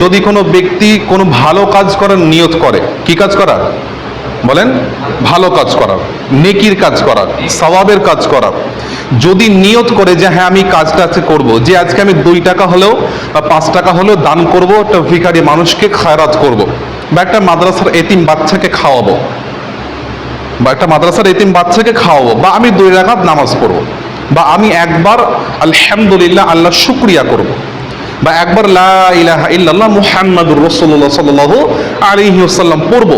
যদি কোনো ব্যক্তি কোনো ভালো কাজ করার নিয়ত করে, কি কাজ করার বলেন? ভালো কাজ করার, নেকির কাজ করার, সওয়াবের কাজ করার। যদি নিয়ত করে যে হ্যাঁ আমি কাজটা আজকে করবো, যে আজকে আমি 2 টাকা হলেও বা 5 টাকা হলেও দান করব, একটা ভিখারি মানুষকে খায়রাত করব, বা একটা মাদ্রাসার এতিম বাচ্চাকে খাওয়াবো, বা একটা মাদ্রাসার এতিম বাচ্চাকে খাওয়াবো, বা আমি 2 রাকাত নামাজ পড়বো, বা আমি একবার আলহামদুলিল্লাহ আল্লাহ শুকরিয়া করব, বা একবার লা ইলাহা ইল্লাল্লাহ মুহাম্মাদুর রাসূলুল্লাহ সাল্লাল্লাহু আলাইহি ওয়াসাল্লাম পড়ব।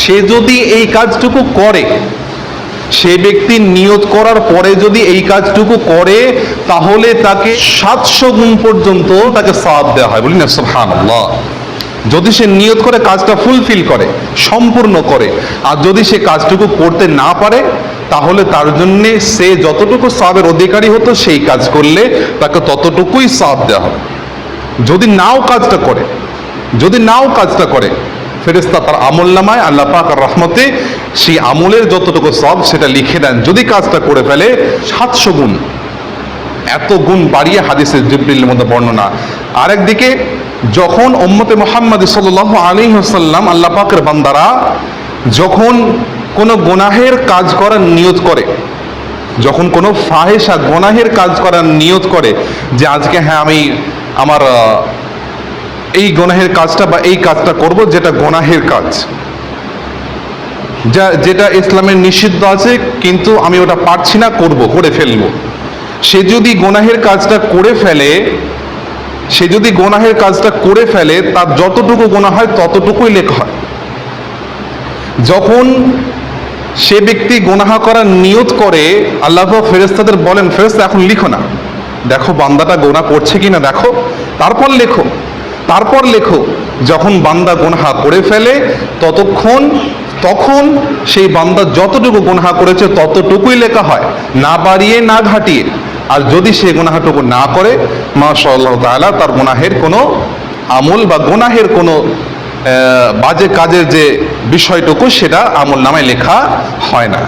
সে যদি এই কাজটুকু করে, সে ব্যক্তি নিয়ত করার পরে যদি এই কাজটুকু করে, তাহলে তাকে 700 গুণ পর্যন্ত তাকে সওয়াব দেওয়া হয়। বলি না সুবহানাল্লাহ। যদি সে নিয়ত করে কাজটা ফুলফিল করে, সম্পূর্ণ করে, আর যদি সে কাজটুকু করতে না পারে, তাহলে তার জন্যে সে যতটুকু সওয়াবের অধিকারী হতো সেই কাজ করলে তাকে ততটুকুই সওয়াব দেওয়া হবে। যদি নাও কাজটা করে, ফেরেশতা তার আমলনামায় আল্লাহ পাক আর রহমতে সেই আমলের যতটুকু সওয়াব সেটা লিখে দেন। যদি কাজটা করে ফেলে 700 গুণ, এত গুণ বাড়িয়ে হাদিসে জিবরিলের মধ্যে বর্ণনা। আরেকদিকে যখন উম্মতে মুহাম্মদ সাল্লাল্লাহু আলাইহি ওয়াসাল্লাম আল্লাহ পাকের বান্দারা যখন কোনো গুনাহের কাজ করার নিয়ত করে, যখন কোনো ফাহেশা গুনাহের কাজ করার নিয়ত করে, যে আজকে হ্যাঁ আমি আমার এই গুনাহের কাজটা বা এই কাজটা করব, যেটা গুনাহের কাজ, যেটা ইসলামের নিষিদ্ধ আছে, কিন্তু আমি ওটা পারছি না, করে ফেলবো। সে যদি গুনাহের কাজটা করে ফেলে, তার যতটুকু গুনাহ হয় ততটুকুই লেখা হয়। যখন সে ব্যক্তি গুনাহ করার নিয়ত করে, আল্লাহ ফেরেশতাদের বলেন, ফেরেশতা এখন লিখো না, দেখো বান্দাটা গুনাহ করছে কিনা দেখো, তারপর লেখো। যখন বান্দা গুনাহ করে ফেলে, তখন সেই বান্দা যতটুকু গুনাহ করেছে ততটুকুই লেখা হয়, না বাড়িয়ে না ঘাটিয়ে। আর যদি সে গুনাহটুকু না করে, মাশাআল্লাহ তাআলা, তার গুনাহের কোনো আমল বা গুনাহের কোনো বাজে কাজের যে বিষয়টুকু, সেটা আমল নামায় লেখা হয় না।